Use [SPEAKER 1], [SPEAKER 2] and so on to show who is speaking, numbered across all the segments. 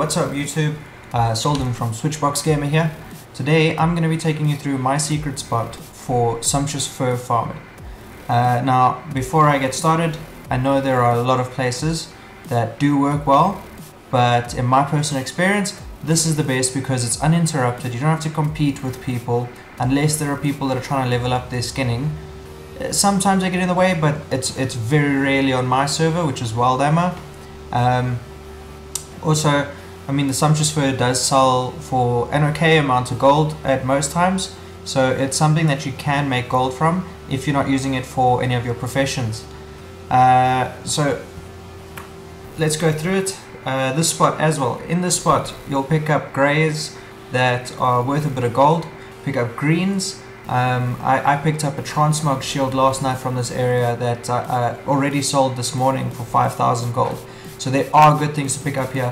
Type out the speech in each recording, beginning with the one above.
[SPEAKER 1] What's up YouTube? Soldin from Switchbox Gamer here. Today I'm going to be taking you through my secret spot for Sumptuous Fur Farming. Now before I get started, I know there are a lot of places that do work well, but in my personal experience this is the best because it's uninterrupted. You don't have to compete with people unless there are people that are trying to level up their skinning. Sometimes they get in the way, but it's very rarely on my server, which is Wild Ammo. Also, I mean, the Sumptuous Fur does sell for an okay amount of gold at most times, so it's something that you can make gold from if you're not using it for any of your professions. So let's go through it. This spot as well. In this spot you'll pick up greys that are worth a bit of gold, pick up greens. I picked up a transmog shield last night from this area that I already sold this morning for 5,000 gold. So there are good things to pick up here.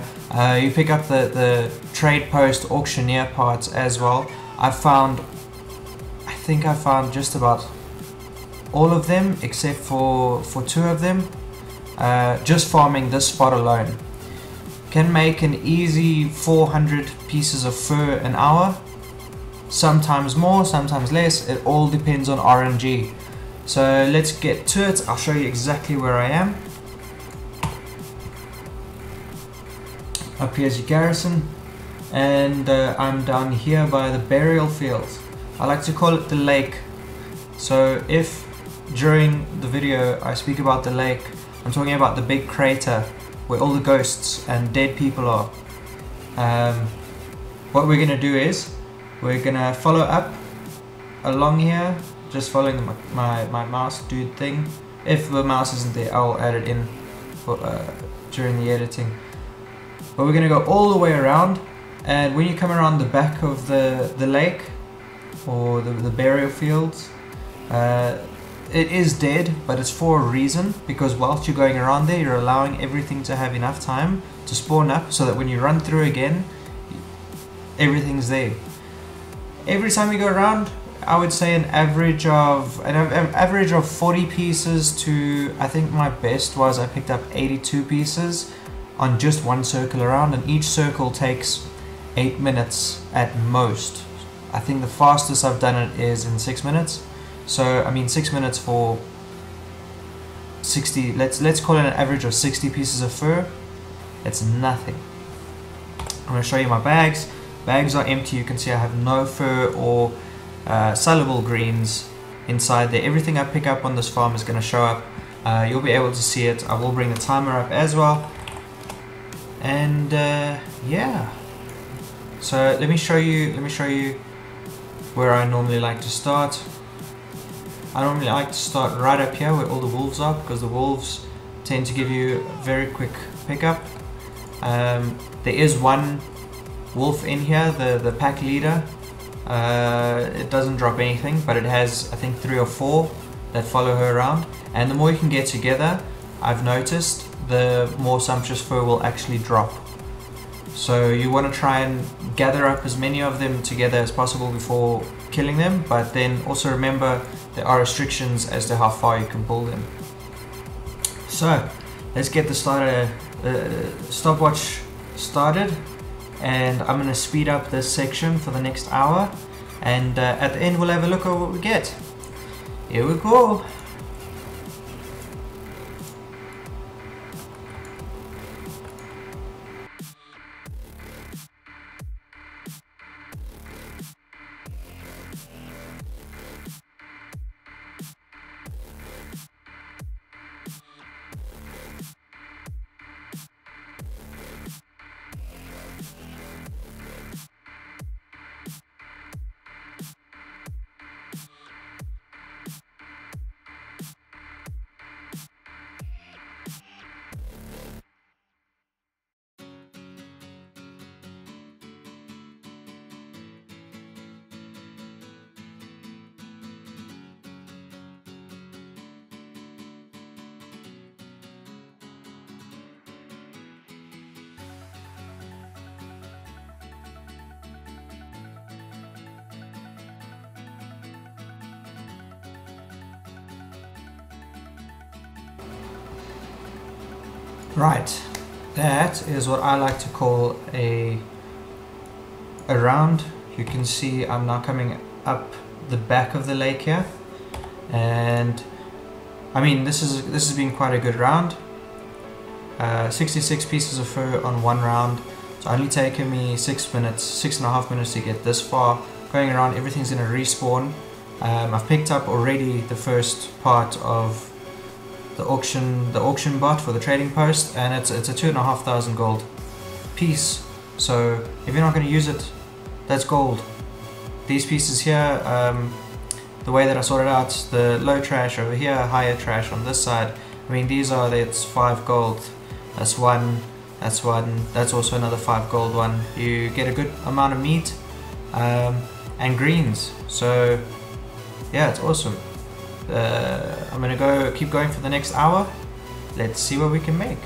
[SPEAKER 1] You pick up the trade post auctioneer parts as well. I think I found just about all of them except for two of them. Just farming this spot alone can make an easy 400 pieces of fur an hour. Sometimes more, sometimes less. It all depends on RNG. So let's get to it. I'll show you exactly where I am. Up here's your garrison, and I'm down here by the burial fields. I like to call it the lake. So if during the video I speak about the lake, I'm talking about the big crater where all the ghosts and dead people are. What we're gonna do is we're gonna follow up along here, just following my mouse dude thing. If the mouse isn't there, I'll add it in for, during the editing. But we're going to go all the way around, and when you come around the back of the lake or the burial fields, it is dead, but it's for a reason, because whilst you're going around there you're allowing everything to have enough time to spawn up so that when you run through again everything's there. Every time you go around, I would say an average of 40 pieces to, I think my best was I picked up 82 pieces on just one circle around, and each circle takes 8 minutes at most. I think the fastest I've done it is in 6 minutes. So I mean 6 minutes for 60, let's call it an average of 60 pieces of fur. It's nothing. I'm going to show you my bags. Bags are empty. You can see I have no fur or sellable greens inside there. Everything I pick up on this farm is going to show up. You'll be able to see it. I will bring the timer up as well. And yeah, so let me show you where I normally like to start. I normally like to start right up here where all the wolves are, because the wolves tend to give you a very quick pickup. There is one wolf in here, the pack leader. It doesn't drop anything, but it has I think 3 or 4 that follow her around, and the more you can get together, I've noticed, the more Sumptuous Fur will actually drop. So you want to try and gather up as many of them together as possible before killing them, but then also remember there are restrictions as to how far you can pull them. So let's get the stopwatch started, and I'm going to speed up this section for the next hour, and at the end we'll have a look at what we get. Here we go. Right, That is what I like to call a round. You can see I'm now coming up the back of the lake here, and I mean this has been quite a good round. 66 pieces of fur on one round. It's only taken me 6.5 minutes to get this far. Going around, everything's gonna respawn. I've picked up already the first part of the auction bot for the trading post, and it's a 2,500 gold piece. So if you're not going to use it, that's gold. These pieces here, the way that I sorted out, the low trash over here, higher trash on this side, I mean that's 5 gold. That's one, that's also another 5 gold one. You get a good amount of meat and greens. So yeah, it's awesome. I'm gonna keep going for the next hour. Let's see what we can make.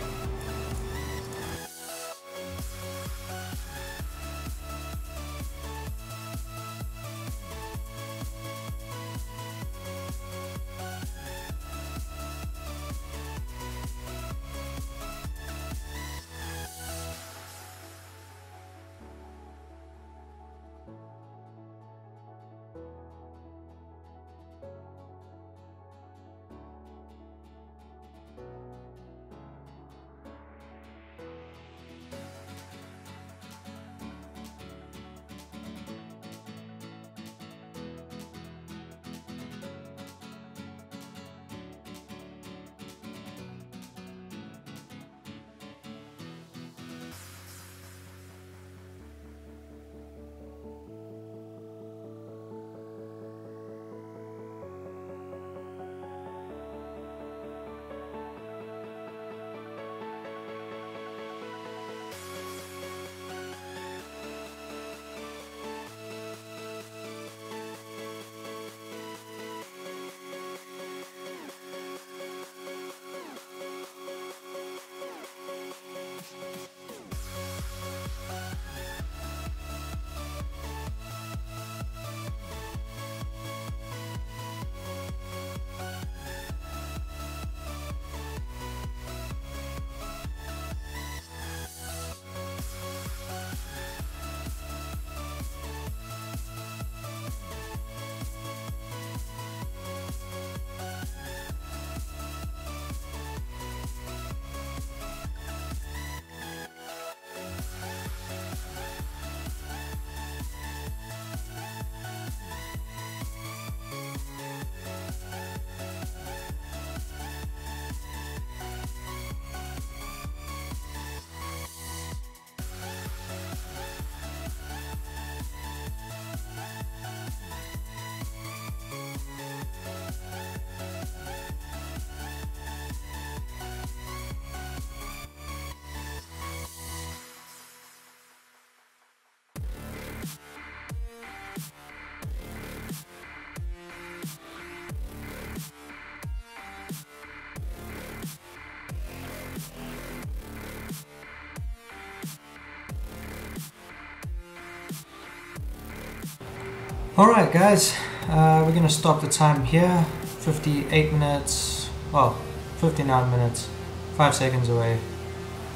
[SPEAKER 1] Alright guys, we're gonna stop the time here. 58 minutes, well, 59 minutes, 5 seconds away.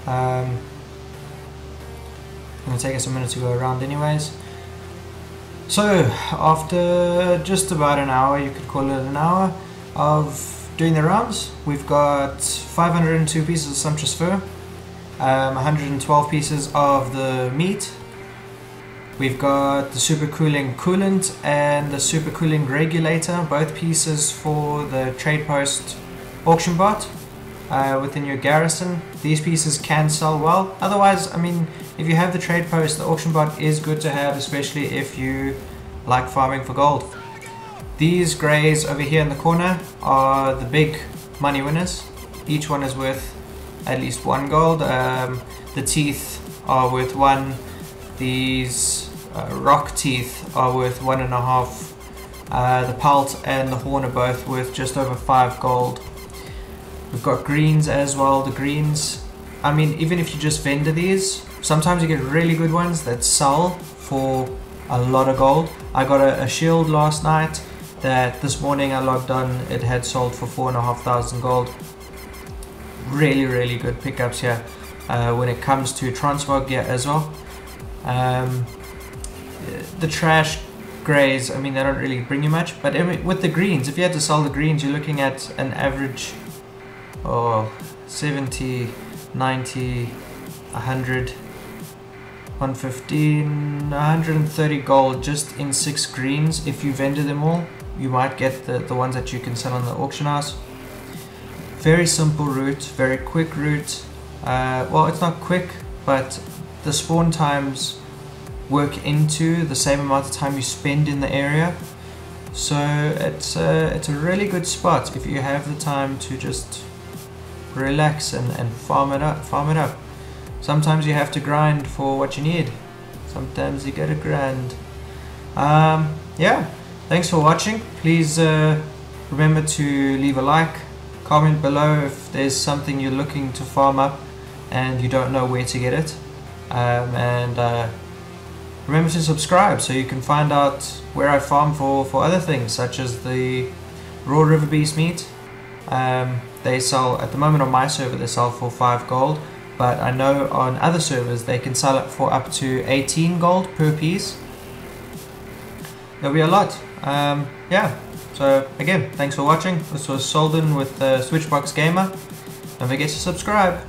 [SPEAKER 1] Gonna take us a minute to go around anyways. So after just about an hour, you could call it an hour, of doing the rounds, we've got 502 pieces of Sumptuous Fur, 112 pieces of the meat. We've got the super cooling coolant and the super cooling regulator, both pieces for the trade post auction bot within your garrison. These pieces can sell well. Otherwise, I mean, if you have the trade post, the auction bot is good to have, especially if you like farming for gold. These greys over here in the corner are the big money winners. Each one is worth at least 1 gold. The teeth are worth 1. These rock teeth are worth 1.5. The pelt and the horn are both worth just over 5 gold. We've got greens as well. The greens, I mean, even if you just vendor these, sometimes you get really good ones that sell for a lot of gold. I got a shield last night that this morning I logged on, it had sold for 4,500 gold. Really good pickups here. when it comes to transmog gear as well. The trash greys, I mean, they don't really bring you much, but with the greens, if you had to sell the greens, you're looking at an average 70, 90, 100, 115, 130 gold just in 6 greens. If you vendor them all, you might get the ones that you can sell on the auction house. Very simple route, very quick route. Well, it's not quick, but the spawn times work into the same amount of time you spend in the area. So it's a really good spot if you have the time to just relax and farm it up. Sometimes you have to grind for what you need. Sometimes you gotta grind. Yeah, thanks for watching. Please remember to leave a like, comment below if there's something you're looking to farm up and you don't know where to get it. Remember to subscribe so you can find out where I farm for other things, such as the raw river beast meat. They sell, at the moment on my server, they sell for 5 gold, but I know on other servers they can sell it for up to 18 gold per piece. There'll be a lot. Yeah, so again, thanks for watching. This was Soldin with Switchbox Gamer. Don't forget to subscribe.